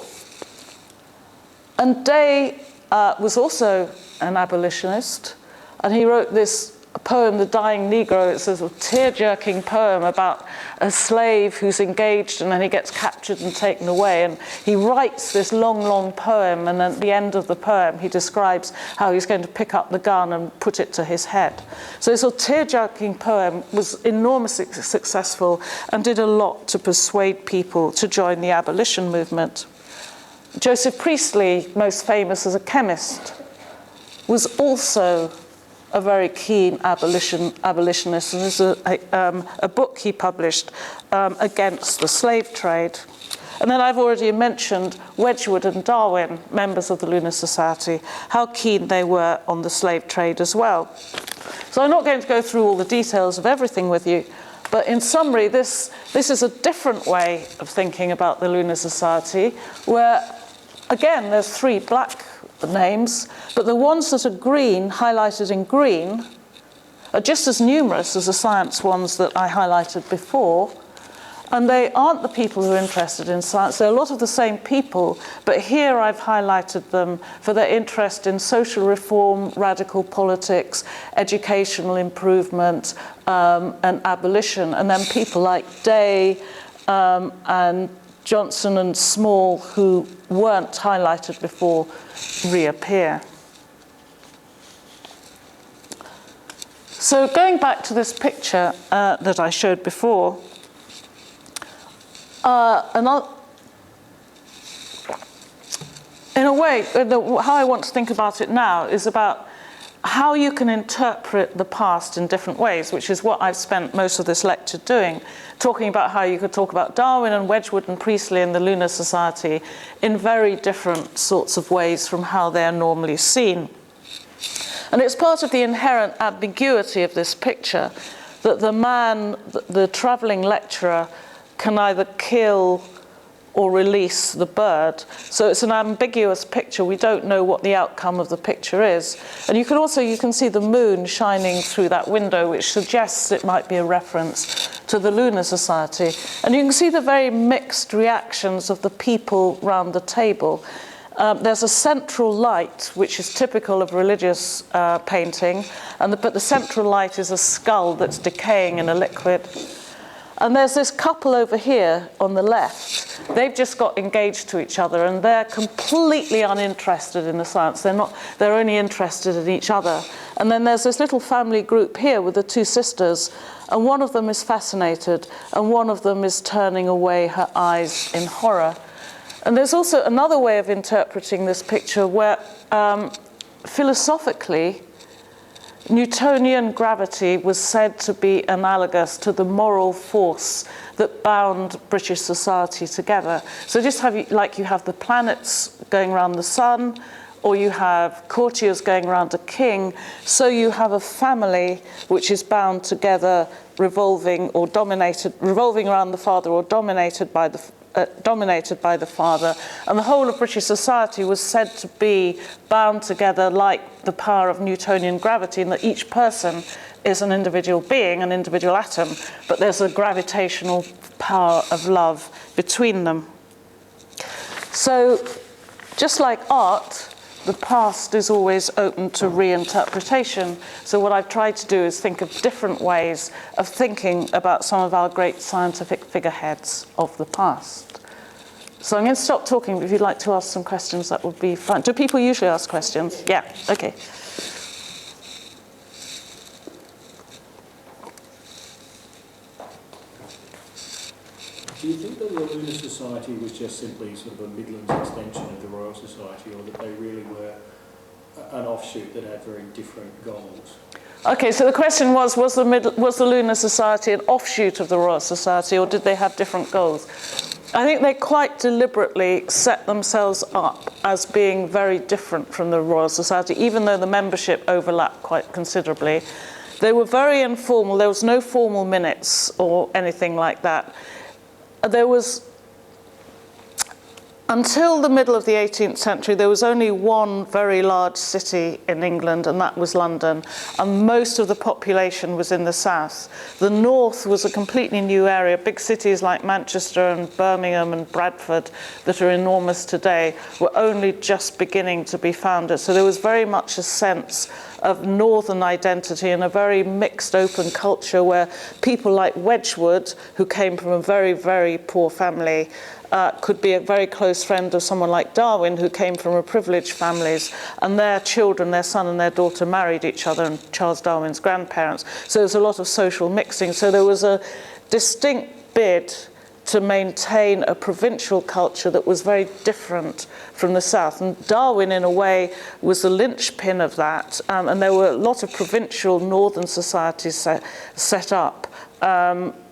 And Day was also an abolitionist, and he wrote this poem, The Dying Negro. It's a sort of tear-jerking poem about a slave who's engaged and then he gets captured and taken away. And he writes this long, long poem, and at the end of the poem he describes how he's going to pick up the gun and put it to his head. So this sort of tear-jerking poem was enormously successful and did a lot to persuade people to join the abolition movement. Joseph Priestley, most famous as a chemist, was also a very keen abolitionist, and there's a book he published against the slave trade. And then I've already mentioned Wedgwood and Darwin, members of the Lunar Society, how keen they were on the slave trade as well. So I'm not going to go through all the details of everything with you, but in summary, this is a different way of thinking about the Lunar Society, where, again, there's 3 black names, but the ones that are green, highlighted in green, are just as numerous as the science ones that I highlighted before, and they aren't the people who are interested in science. They're a lot of the same people, but here I've highlighted them for their interest in social reform, radical politics, educational improvement, and abolition, and then people like Day and Johnson and Small, who weren't highlighted before, reappear. So going back to this picture that I showed before, in a way, how I want to think about it now is about how you can interpret the past in different ways, which is what I've spent most of this lecture doing, talking about how you could talk about Darwin and Wedgwood and Priestley and the Lunar Society in very different sorts of ways from how they're normally seen. And it's part of the inherent ambiguity of this picture that the man, the travelling lecturer, can either kill or release the bird. So it's an ambiguous picture. We don't know what the outcome of the picture is. And you can see the moon shining through that window, which suggests it might be a reference to the Lunar Society. And you can see the very mixed reactions of the people round the table. There's a central light, which is typical of religious painting, but the central light is a skull that's decaying in a liquid. And there's this couple over here on the left. They've just got engaged to each other, and they're completely uninterested in the science. They're only interested in each other. And then there's this little family group here with the two sisters, and one of them is fascinated, and one of them is turning away her eyes in horror. And there's also another way of interpreting this picture where, philosophically, Newtonian gravity was said to be analogous to the moral force that bound British society together. So just like you have the planets going around the sun, or you have courtiers going around a king, so you have a family which is bound together, revolving around the father, or dominated by the father, and the whole of British society was said to be bound together like the power of Newtonian gravity, in that each person is an individual being, an individual atom, but there's a gravitational power of love between them. So, just like art, the past is always open to reinterpretation. So what I've tried to do is think of different ways of thinking about some of our great scientific figureheads of the past. So I'm going to stop talking, but if you'd like to ask some questions, that would be fine. Do people usually ask questions? Yeah, okay. Do you think that the Lunar Society was just simply sort of a Midlands extension of the Royal Society, or that they really were an offshoot that had very different goals? Okay, so the question was the Lunar Society an offshoot of the Royal Society, or did they have different goals? I think they quite deliberately set themselves up as being very different from the Royal Society, even though the membership overlapped quite considerably. They were very informal. There was no formal minutes or anything like that. There was, until the middle of the 18th century, there was only one very large city in England, and that was London, and most of the population was in the south. The north was a completely new area. Big cities like Manchester and Birmingham and Bradford, that are enormous today, were only just beginning to be founded. So there was very much a sense of northern identity and a very mixed, open culture where people like Wedgwood, who came from a very, very poor family, could be a very close friend of someone like Darwin, who came from a privileged families, and their children, their son and their daughter, married each other, and Charles Darwin's grandparents. So there was a lot of social mixing. So there was a distinct bid to maintain a provincial culture that was very different from the south. And Darwin, in a way, was the linchpin of that. And there were a lot of provincial northern societies set up,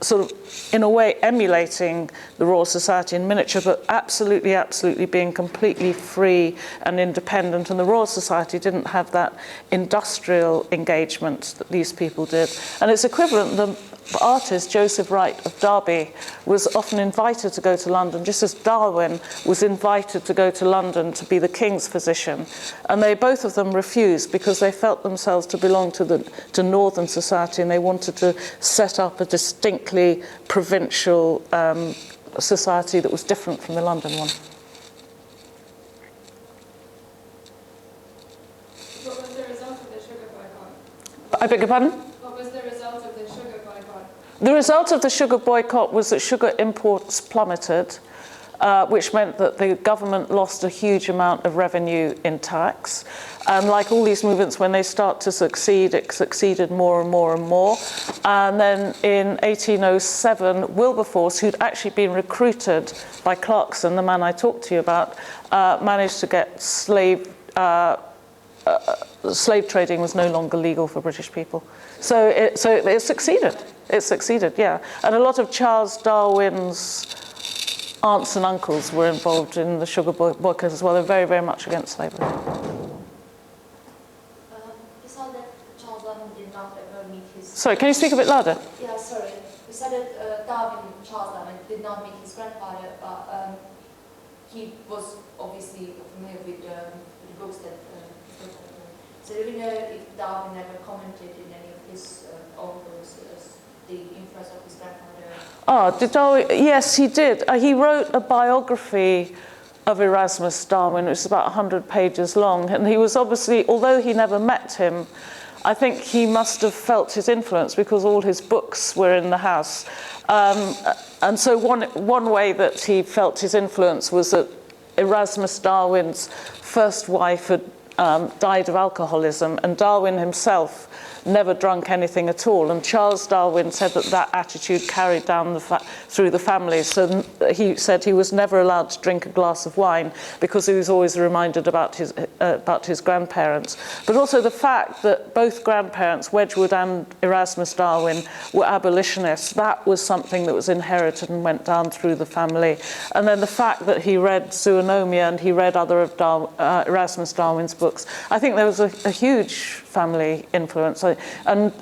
sort of, in a way, emulating the Royal Society in miniature, but absolutely, absolutely being completely free and independent. And the Royal Society didn't have that industrial engagement that these people did. And it's equivalent. The artist Joseph Wright of Derby was often invited to go to London, just as Darwin was invited to go to London to be the king's physician. And they, both of them, refused because they felt themselves to belong to Northern society, and they wanted to set up a distinctly provincial society that was different from the London one. What was the result of the sugar boycott? I beg your pardon? What was the result of the sugar boycott? The result of the sugar boycott was that sugar imports plummeted, which meant that the government lost a huge amount of revenue in tax. And like all these movements, when they start to succeed, it succeeded more and more and more. And then in 1807, Wilberforce, who'd actually been recruited by Clarkson, the man I talked to you about, managed to get slave slave trading was no longer legal for British people. So it succeeded. It succeeded, yeah. And a lot of Charles Darwin's aunts and uncles were involved in the sugar boycott as well. They're very, very much against slavery. You said that Charles Darwin did not ever meet his... Sorry, can you speak a bit louder? Yeah, sorry. You said that Charles Darwin did not meet his grandfather, but he was obviously familiar with the books that so do you know if Darwin ever commented in any of his own books as the influence of his grandfather? Did Darwin? Yes, he did. He wrote a biography of Erasmus Darwin, which is about 100 pages long, and he was obviously, although he never met him, I think he must have felt his influence because all his books were in the house. And so one way that he felt his influence was that Erasmus Darwin's first wife had died of alcoholism, and Darwin himself never drunk anything at all. And Charles Darwin said that attitude carried down through the family. So he said he was never allowed to drink a glass of wine because he was always reminded about his grandparents. But also the fact that both grandparents, Wedgwood and Erasmus Darwin, were abolitionists, that was something that was inherited and went down through the family. And then the fact that he read Zoonomia and he read other of Erasmus Darwin's books, I think there was a huge family influence. And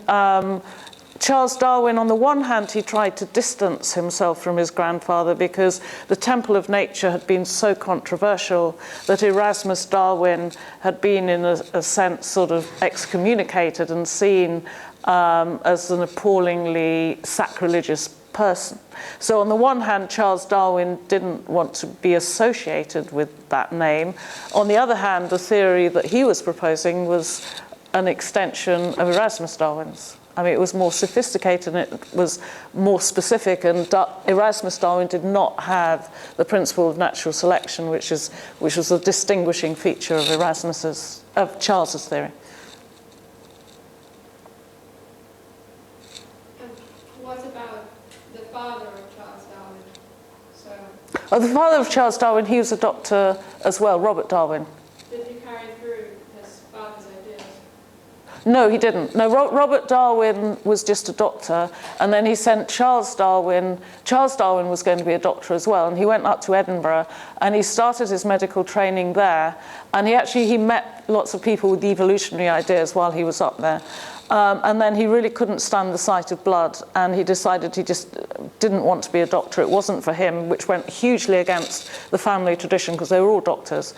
Charles Darwin, on the one hand, he tried to distance himself from his grandfather because the Temple of Nature had been so controversial that Erasmus Darwin had been, in a sense, sort of excommunicated and seen as an appallingly sacrilegious person. So on the one hand, Charles Darwin didn't want to be associated with that name. On the other hand, the theory that he was proposing was an extension of Erasmus Darwin's. I mean, it was more sophisticated and it was more specific, and Erasmus Darwin did not have the principle of natural selection, which was a distinguishing feature of Charles's theory. And what about the father of Charles Darwin? The father of Charles Darwin, he was a doctor as well, Robert Darwin. Did he carry through his father's ideas? No, he didn't. No, Robert Darwin was just a doctor, and then he sent Charles Darwin. Charles Darwin was going to be a doctor as well, and he went up to Edinburgh, and he started his medical training there, and he met lots of people with evolutionary ideas while he was up there. And then he really couldn't stand the sight of blood, and he decided he just didn't want to be a doctor. It wasn't for him, which went hugely against the family tradition because they were all doctors.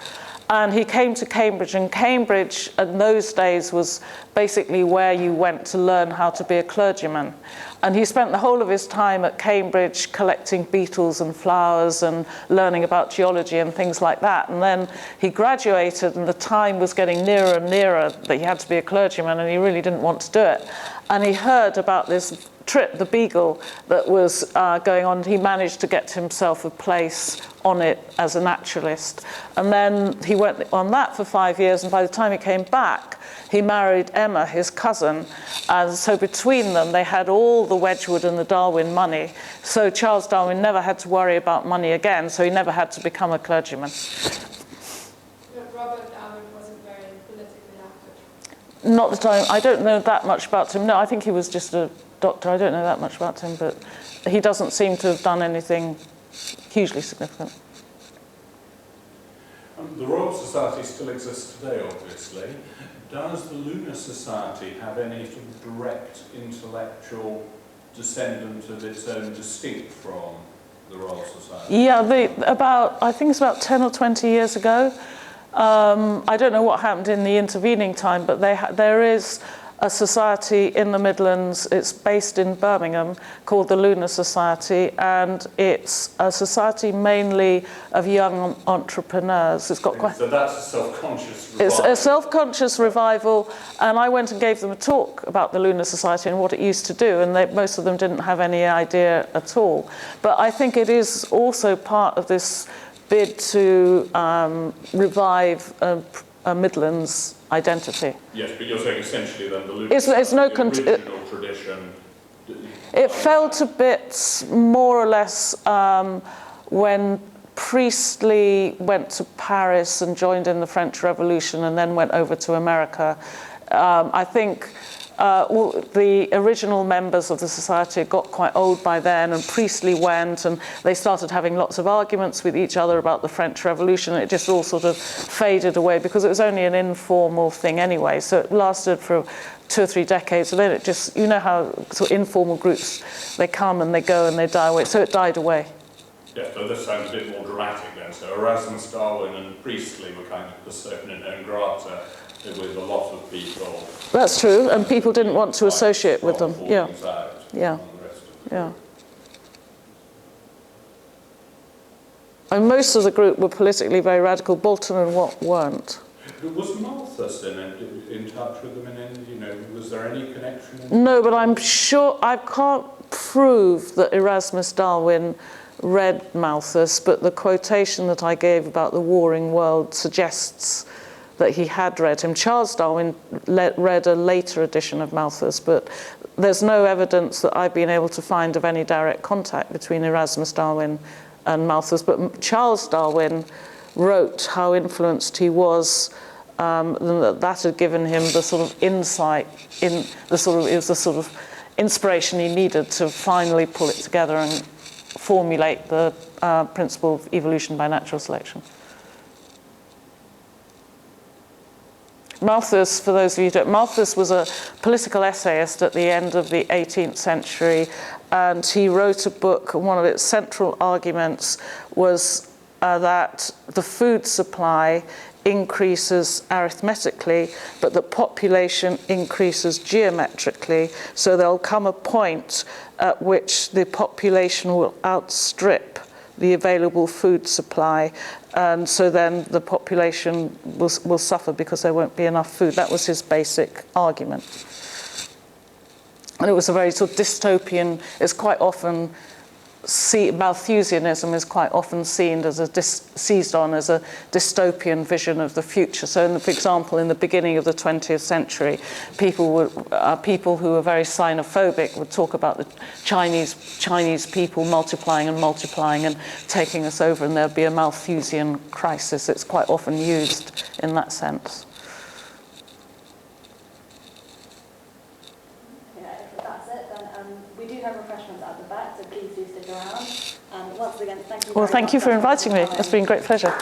And he came to Cambridge, and Cambridge in those days was basically where you went to learn how to be a clergyman. And he spent the whole of his time at Cambridge collecting beetles and flowers and learning about geology and things like that. And then he graduated, and the time was getting nearer and nearer that he had to be a clergyman, and he really didn't want to do it. And he heard about this trip, the Beagle, that was going on. He managed to get himself a place on it as a naturalist. And then he went on that for 5 years, and by the time he came back, he married Emma, his cousin, and so between them they had all the Wedgwood and the Darwin money. So Charles Darwin never had to worry about money again, so he never had to become a clergyman. But Robert Darwin wasn't very politically active. Not that I don't know that much about him. No, I think he was just a doctor. I don't know that much about him, but he doesn't seem to have done anything hugely significant. The Royal Society still exists today, obviously. Does the Lunar Society have any sort of direct intellectual descendant of its own distinct from the Royal Society? Yeah, I think it's about 10 or 20 years ago. I don't know what happened in the intervening time, but there is a society in the Midlands. It's based in Birmingham, called the Lunar Society, and it's a society mainly of young entrepreneurs. It's got quite. So that's a self-conscious revival. It's a self-conscious revival, and I went and gave them a talk about the Lunar Society and what it used to do, and most of them didn't have any idea at all. But I think it is also part of this bid to revive a Midlands identity. Yes, but you're saying essentially then the Lunar original tradition. It fell to bits more or less when Priestley went to Paris and joined in the French Revolution and then went over to America. I think all the original members of the society got quite old by then, and Priestley went, and they started having lots of arguments with each other about the French Revolution. It just all sort of faded away because it was only an informal thing anyway, so it lasted for 2 or 3 decades, and then it just, you know how sort of informal groups, they come and they go and they die away, so it died away. Yeah, so this sounds a bit more dramatic then. So Erasmus Darwin and Priestley were kind of persona non grata with a lot of people. That's true, and people didn't want to associate with them. Yeah, yeah, yeah. And most of the group were politically very radical. Bolton and Watt weren't. Was Malthus in touch with them in any, you know, was there any connection? No, but I'm sure, I can't prove that Erasmus Darwin read Malthus, but the quotation that I gave about the warring world suggests that he had read him. Charles Darwin read a later edition of Malthus, but there's no evidence that I've been able to find of any direct contact between Erasmus Darwin and Malthus. But Charles Darwin wrote how influenced he was, and that had given him the sort of insight in the sort of, it was the sort of inspiration he needed to finally pull it together and formulate the principle of evolution by natural selection. Malthus, for those of you who don't, Malthus was a political essayist at the end of the 18th century, and he wrote a book, and one of its central arguments was that the food supply increases arithmetically, but the population increases geometrically, so there'll come a point at which the population will outstrip the available food supply, and so then the population will suffer because there won't be enough food. That was his basic argument. And it was a very sort of dystopian, it's quite often, Malthusianism is quite often seen as seized on as a dystopian vision of the future. So, for example, in the beginning of the 20th century, people who were very xenophobic would talk about the Chinese people multiplying and taking us over, and there'd be a Malthusian crisis. It's quite often used in that sense. That's it, then we do have refreshments at the back, so please do stick around. And once again, thank you. Well, thank you for inviting me. It's been a great pleasure.